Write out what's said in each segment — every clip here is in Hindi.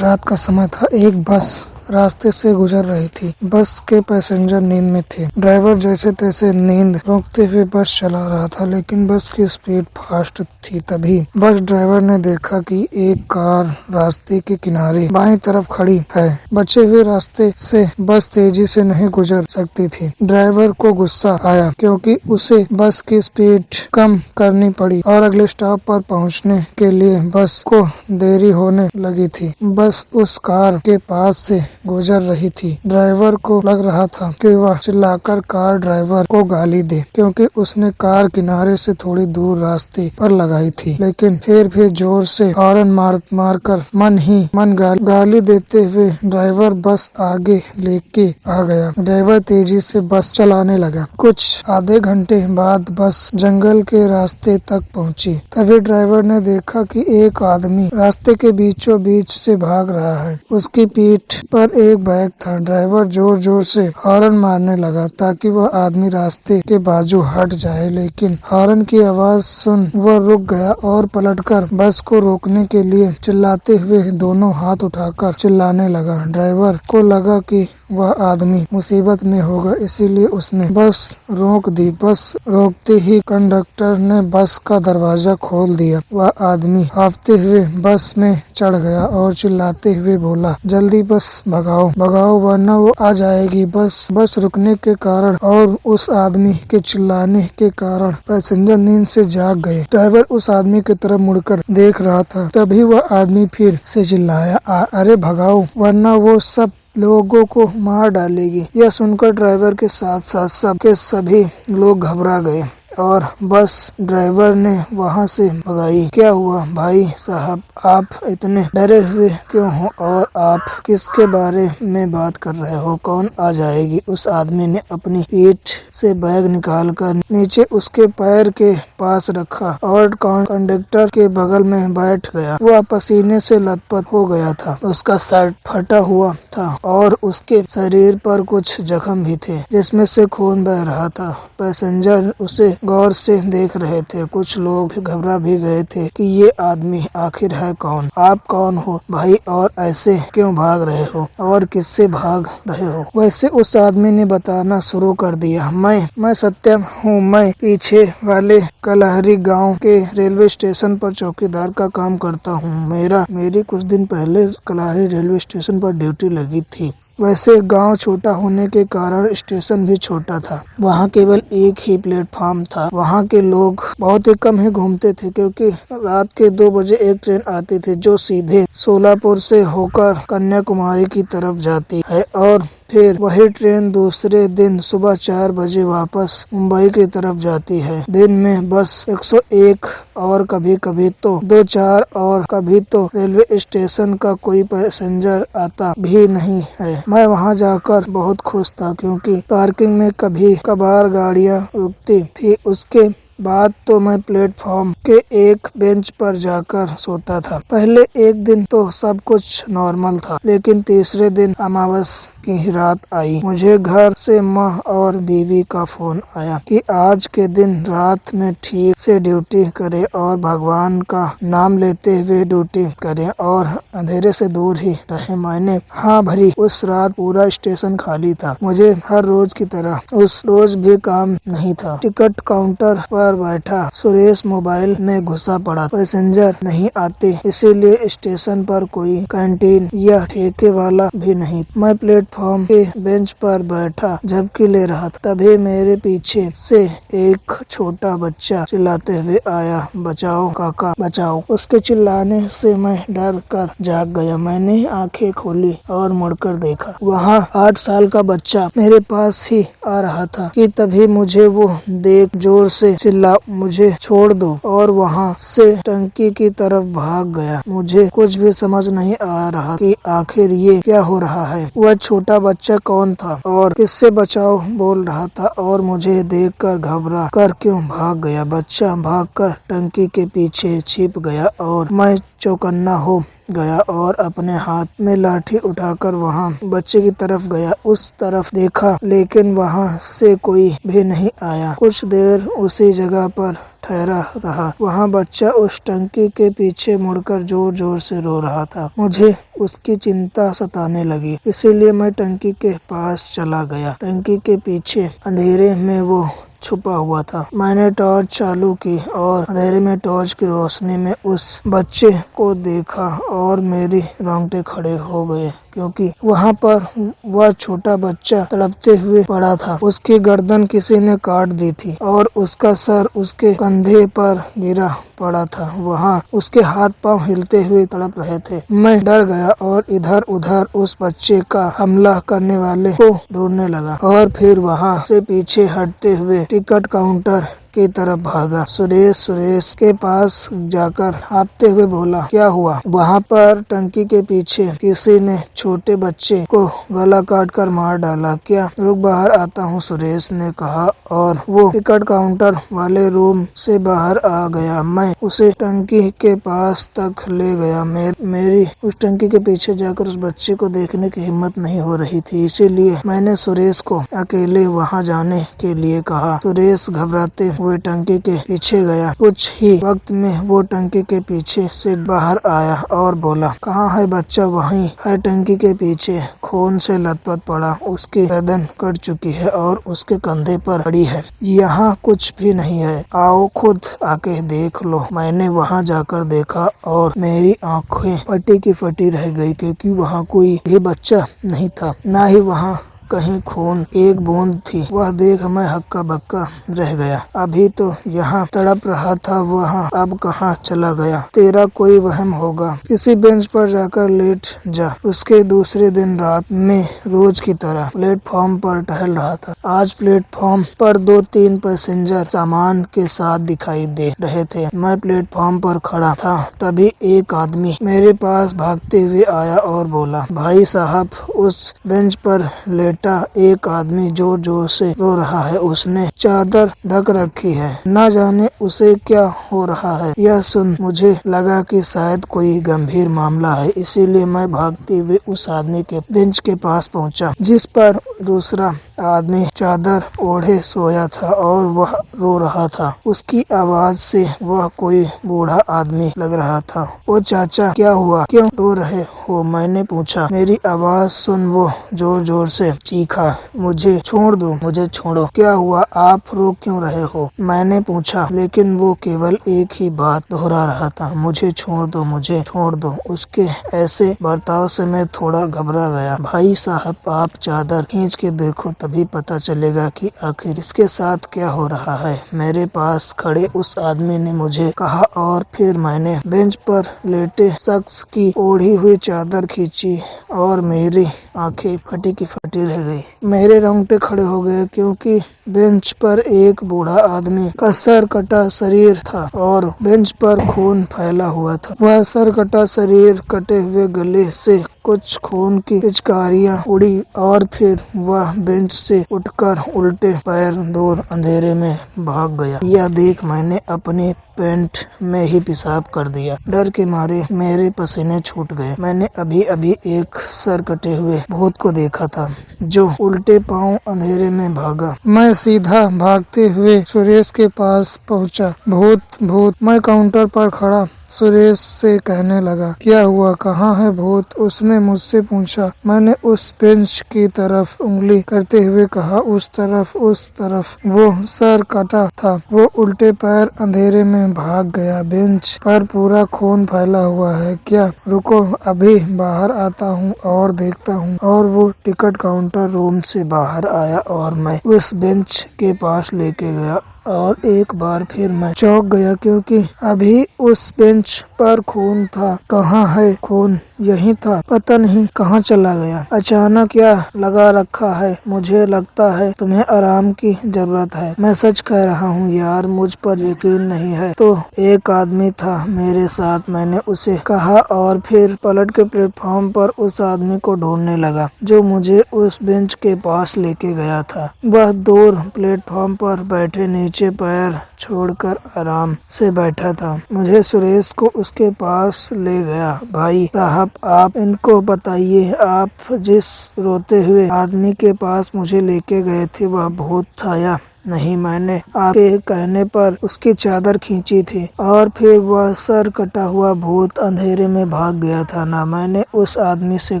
रात का समय था। एक बस रास्ते से गुजर रही थी। बस के पैसेंजर नींद में थे। ड्राइवर जैसे तैसे नींद रोकते हुए बस चला रहा था, लेकिन बस की स्पीड फास्ट थी। तभी बस ड्राइवर ने देखा कि एक कार रास्ते के किनारे बाईं तरफ खड़ी है। बचे हुए रास्ते से बस तेजी से नहीं गुजर सकती थी। ड्राइवर को गुस्सा आया क्योंकि उसे बस की स्पीड कम करनी पड़ी और अगले स्टॉप पर पहुंचने के लिए बस को देरी होने लगी थी। बस उस कार के पास से गुजर रही थी। ड्राइवर को लग रहा था कि वह चिल्लाकर कार ड्राइवर को गाली दे, क्योंकि उसने कार किनारे से थोड़ी दूर रास्ते पर लगाई थी। लेकिन फिर भी जोर से हॉर्न मारकर मन ही मन गाली देते हुए ड्राइवर बस आगे लेके आ गया। ड्राइवर तेजी से बस चलाने लगा। कुछ आधे घंटे बाद बस जंगल के रास्ते तक पहुंची। तभी ड्राइवर ने देखा कि एक आदमी रास्ते के बीचों बीच से भाग रहा है। उसकी पीठ पर एक बैग था। ड्राइवर जोर जोर से हॉर्न मारने लगा ताकि वह आदमी रास्ते के बाजू हट जाए, लेकिन हॉर्न की आवाज सुन वह रुक गया और पलटकर बस को रोकने के लिए चिल्लाते हुए दोनों हाथ उठाकर चिल्लाने लगा। ड्राइवर को लगा कि वह आदमी मुसीबत में होगा, इसीलिए उसने बस रोक दी। बस रोकते ही कंडक्टर ने बस का दरवाजा खोल दिया। वह आदमी हांफते हुए बस में चढ़ गया और चिल्लाते हुए बोला, जल्दी बस भगाओ वरना वो आ जाएगी। बस रुकने के कारण और उस आदमी के चिल्लाने के कारण पैसेंजर नींद से जाग गए। ड्राइवर उस आदमी की तरफ मुड़कर देख रहा था। तभी वह आदमी फिर से चिल्लाया, अरे भगाओ वरना वो सब लोगों को मार डालेगी। यह सुनकर ड्राइवर के साथ साथ सबके सभी लोग घबरा गए और बस ड्राइवर ने वहां से भगाई। क्या हुआ भाई साहब, आप इतने डरे हुए क्यों हो और आप किसके बारे में बात कर रहे हो? कौन आ जाएगी? उस आदमी ने अपनी पीठ से बैग निकालकर नीचे उसके पैर के पास रखा और कंडक्टर के बगल में बैठ गया। वह पसीने से लथपथ हो गया था। उसका शर्ट फटा हुआ था और उसके शरीर पर कुछ जख्म भी थे जिसमें से खून बह रहा था। पैसेंजर उसे गौर से देख रहे थे। कुछ लोग घबरा भी गए थे कि ये आदमी आखिर है कौन? आप कौन हो भाई और ऐसे क्यों भाग रहे हो और किससे भाग रहे हो? वैसे उस आदमी ने बताना शुरू कर दिया, मैं सत्यम हूँ। मैं पीछे वाले कलहरी गांव के रेलवे स्टेशन पर चौकीदार का काम करता हूँ। मेरी कुछ दिन पहले कलहरी रेलवे स्टेशन पर ड्यूटी लगी थी। वैसे गांव छोटा होने के कारण स्टेशन भी छोटा था। वहाँ केवल एक ही प्लेटफॉर्म था। वहाँ के लोग बहुत ही कम ही घूमते थे, क्योंकि रात के 2 बजे एक ट्रेन आती थी जो सीधे सोलापुर से होकर कन्याकुमारी की तरफ जाती है और फिर वही ट्रेन दूसरे दिन सुबह 4 बजे वापस मुंबई की तरफ जाती है। दिन में बस 101 और कभी कभी तो 2-4 और कभी तो रेलवे स्टेशन का कोई पैसेंजर आता भी नहीं है। मैं वहां जाकर बहुत खुश था, क्योंकि पार्किंग में कभी कभार गाड़ियां रुकती थी। उसके बाद तो मैं प्लेटफॉर्म के एक बेंच पर जाकर सोता था। पहले एक दिन तो सब कुछ नॉर्मल था, लेकिन तीसरे दिन अमावस की रात आई। मुझे घर से माँ और बीवी का फोन आया कि आज के दिन रात में ठीक से ड्यूटी करे और भगवान का नाम लेते हुए ड्यूटी करे और अंधेरे से दूर ही रहे। मैंने हाँ भरी। उस रात पूरा स्टेशन खाली था। मुझे हर रोज की तरह उस रोज भी काम नहीं था। टिकट काउंटर पर बैठा सुरेश मोबाइल में घुसा पड़ा। पैसेंजर नहीं आते, इसीलिए स्टेशन पर कोई कैंटीन या ठेके वाला भी नहीं। मैं प्लेटफॉर्म के बेंच पर बैठा झपकी ले रहा था। तभी मेरे पीछे से एक छोटा बच्चा चिल्लाते हुए आया, बचाओ काका बचाओ। उसके चिल्लाने से मैं डर कर जाग गया। मैंने आंखें खोली और मुड़कर देखा। वहाँ 8 साल का बच्चा मेरे पास ही आ रहा था कि तभी मुझे वो देख जोर से मुझे छोड़ दो और वहाँ से टंकी की तरफ भाग गया। मुझे कुछ भी समझ नहीं आ रहा कि आखिर ये क्या हो रहा है। वह छोटा बच्चा कौन था और किससे बचाओ बोल रहा था और मुझे देखकर घबरा कर क्यों भाग गया। बच्चा भागकर टंकी के पीछे छिप गया और मैं चौकन्ना हो गया और अपने हाथ में लाठी उठाकर वहां बच्चे की तरफ गया। उस तरफ देखा, लेकिन वहां से कोई भी नहीं आया। कुछ देर उसी जगह पर ठहरा रहा। वहाँ बच्चा उस टंकी के पीछे मुड़कर जोर जोर से रो रहा था। मुझे उसकी चिंता सताने लगी, इसीलिए मैं टंकी के पास चला गया। टंकी के पीछे अंधेरे में वो छुपा हुआ था। मैंने टॉर्च चालू की और अंधेरे में टॉर्च की रोशनी में उस बच्चे को देखा और मेरी रोंगटे खड़े हो गए, क्योंकि वहाँ पर वह छोटा बच्चा तड़पते हुए पड़ा था। उसकी गर्दन किसी ने काट दी थी और उसका सर उसके कंधे पर गिरा पड़ा था। वहाँ उसके हाथ पांव हिलते हुए तड़प रहे थे। मैं डर गया और इधर उधर उस बच्चे का हमला करने वाले को ढूंढने लगा और फिर वहाँ से पीछे हटते हुए टिकट काउंटर की तरफ भागा। सुरेश के पास जाकर हाँफते हुए बोला, क्या हुआ? वहाँ पर टंकी के पीछे किसी ने छोटे बच्चे को गला काट कर मार डाला। क्या? रुक, बाहर आता हूँ, सुरेश ने कहा और वो टिकट काउंटर वाले रूम से बाहर आ गया। मैं उसे टंकी के पास तक ले गया। मेरी उस टंकी के पीछे जाकर उस बच्चे को देखने की हिम्मत नहीं हो रही थी, इसीलिए मैंने सुरेश को अकेले वहाँ जाने के लिए कहा। सुरेश घबराते हुए टंकी के पीछे गया। कुछ ही वक्त में वो टंकी के पीछे से बाहर आया और बोला, कहाँ है बच्चा? वहीं है टंकी के पीछे, खून से लथपथ पड़ा, उसकी गर्दन कट चुकी है और उसके कंधे पर पड़ी है। यहाँ कुछ भी नहीं है, आओ खुद आके देख लो। मैंने वहाँ जाकर देखा और मेरी आंखें फटी की फटी रह गई, क्योंकि वहाँ कोई भी बच्चा नहीं था, ना ही वहाँ कहीं खून एक बूंद थी। वह देख मैं हक्का बक्का रह गया। अभी तो यहाँ तड़प रहा था, वहाँ अब कहाँ चला गया? तेरा कोई वहम होगा। किसी बेंच पर जाकर लेट जा। उसके दूसरे दिन रात में रोज की तरह प्लेटफॉर्म पर टहल रहा था। आज प्लेटफॉर्म पर 2-3 पैसेंजर सामान के साथ दिखाई दे रहे थे। मैं प्लेटफॉर्म पर खड़ा था, तभी एक आदमी मेरे पास भागते हुए आया और बोला, भाई साहब, उस बेंच पर लेट एक आदमी जोर जोर से रो रहा है। उसने चादर ढक रखी है, न जाने उसे क्या हो रहा है। यह सुन मुझे लगा कि शायद कोई गंभीर मामला है, इसीलिए मैं भागते हुए उस आदमी के बेंच के पास पहुंचा, जिस पर दूसरा आदमी चादर ओढ़े सोया था और वह रो रहा था। उसकी आवाज से वह कोई बूढ़ा आदमी लग रहा था। ओ चाचा, क्या हुआ? क्यों रो रहे हो? मैंने पूछा। मेरी आवाज सुन वो जोर जोर से चीखा, मुझे छोड़ दो, मुझे छोड़ो। क्या हुआ? आप रो क्यों रहे हो? मैंने पूछा, लेकिन वो केवल एक ही बात दोहरा रहा था, मुझे छोड़ दो, मुझे छोड़ दो। उसके ऐसे बर्ताव से मैं थोड़ा घबरा गया। भाई साहब, आप चादर खींच के देखो, तभी पता चलेगा कि आखिर इसके साथ क्या हो रहा है, मेरे पास खड़े उस आदमी ने मुझे कहा और फिर मैंने बेंच पर लेटे शख्स की ओढ़ी हुई चादर खींची और मेरी आंखें फटी की फटी रह गई। मेरे रोंगटे खड़े हो गए, क्योंकि बेंच पर एक बूढ़ा आदमी का सर कटा शरीर था और बेंच पर खून फैला हुआ था। वह सर कटा शरीर, कटे हुए गले से कुछ खून की पिचकारियां उड़ी और फिर वह बेंच से उठकर उल्टे पैर दूर अंधेरे में भाग गया। यह देख मैंने अपने पैंट में ही पेशाब कर दिया। डर के मारे मेरे पसीने छूट गए। मैंने अभी अभी एक सर कटे हुए भूत को देखा था, जो उल्टे पांव अंधेरे में भागा। मैं सीधा भागते हुए सुरेश के पास पहुंचा। भूत भूत, मैं काउंटर पर खड़ा सुरेश से कहने लगा, क्या हुआ? कहाँ है भूत? उसने मुझसे पूछा। मैंने उस बेंच की तरफ उंगली करते हुए कहा, उस तरफ, उस तरफ। वो सर कटा था, वो उल्टे पैर अंधेरे में भाग गया। बेंच पर पूरा खून फैला हुआ है। क्या? रुको, अभी बाहर आता हूँ और देखता हूँ। और वो टिकट काउंटर रूम से बाहर आया और मैं उस बेंच के पास लेके गया और एक बार फिर मैं चौंक गया, क्योंकि अभी उस बेंच पर खून था। कहाँ है खून? यही था, पता नहीं कहाँ चला गया। अचानक क्या लगा रखा है? मुझे लगता है तुम्हें आराम की जरूरत है। मैं सच कह रहा हूँ यार, मुझ पर यकीन नहीं है। तो एक आदमी था मेरे साथ, मैंने उसे कहा और फिर पलट के प्लेटफॉर्म पर उस आदमी को ढूंढने लगा, जो मुझे उस बेंच के पास लेके गया था। वह दूर प्लेटफॉर्म पर बैठे नीचे पैर छोड़कर आराम से बैठा था। मुझे सुरेश को उसके पास ले गया। भाई साहब, आप इनको बताइए, आप जिस रोते हुए आदमी के पास मुझे लेके गए थे, वह भूत था या नहीं, मैंने आपके कहने पर उसकी चादर खींची थी और फिर वह सर कटा हुआ भूत अंधेरे में भाग गया था ना। मैंने उस आदमी से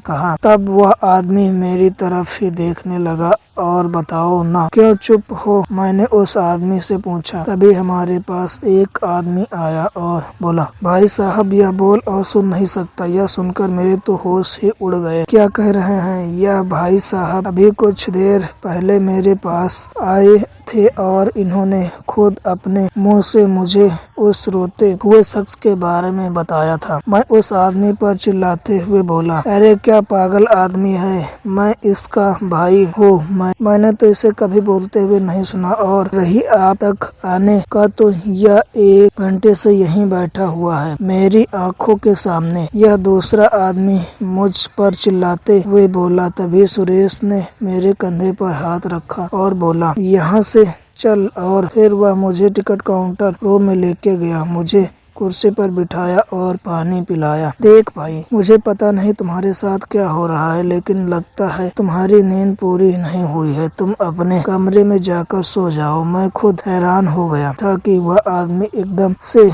कहा। तब वह आदमी मेरी तरफ ही देखने लगा। और बताओ ना, क्यों चुप हो? मैंने उस आदमी से पूछा। तभी हमारे पास एक आदमी आया और बोला, भाई साहब, यह बोल और सुन नहीं सकता। यह सुनकर मेरे तो होश ही उड़ गए। क्या कह रहे हैं? यह भाई साहब अभी कुछ देर पहले मेरे पास आए थे और इन्होंने खुद अपने मुंह से मुझे उस रोते हुए शख्स के बारे में बताया था। मैं उस आदमी पर चिल्लाते हुए बोला, अरे क्या पागल आदमी है, मैं इसका भाई हूँ। मैंने तो इसे कभी बोलते हुए नहीं सुना और रही आप तक आने का तो यह 1 घंटे से यहीं बैठा हुआ है मेरी आंखों के सामने। यह दूसरा आदमी मुझ पर चिल्लाते हुए बोला। तभी सुरेश ने मेरे कंधे पर हाथ रखा और बोला, यहाँ से चल। और फिर वह मुझे टिकट काउंटर रूम में लेके गया, मुझे कुर्सी पर बिठाया और पानी पिलाया। देख भाई, मुझे पता नहीं तुम्हारे साथ क्या हो रहा है, लेकिन लगता है तुम्हारी नींद पूरी नहीं हुई है। तुम अपने कमरे में जाकर सो जाओ। मैं खुद हैरान हो गया था कि वह आदमी एकदम से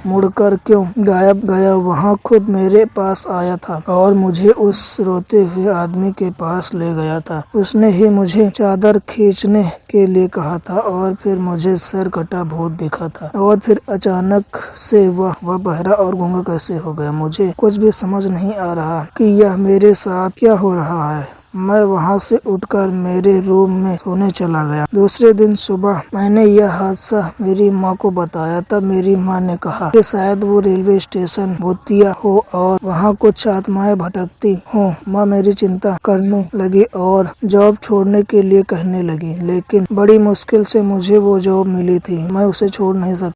मुड़कर क्यों गायब गया। वहाँ खुद मेरे पास आया था और मुझे उस रोते हुए आदमी के पास ले गया था। उसने ही मुझे चादर खींचने के लिए कहा था और फिर मुझे सर कटा भूत दिखा था और फिर अचानक से वह बहरा और गूंगा कैसे हो गया। मुझे कुछ भी समझ नहीं आ रहा कि यह मेरे साथ क्या हो रहा है। मैं वहां से उठकर मेरे रूम में सोने चला गया। दूसरे दिन सुबह मैंने यह हादसा मेरी माँ को बताया। तब मेरी माँ ने कहा कि शायद वो रेलवे स्टेशन भूतिया हो और वहाँ कुछ आत्माएं भटकती हो। माँ मेरी चिंता करने लगी और जॉब छोड़ने के लिए कहने लगी, लेकिन बड़ी मुश्किल से मुझे वो जॉब मिली थी। मैं उसे छोड़ नहीं सकता।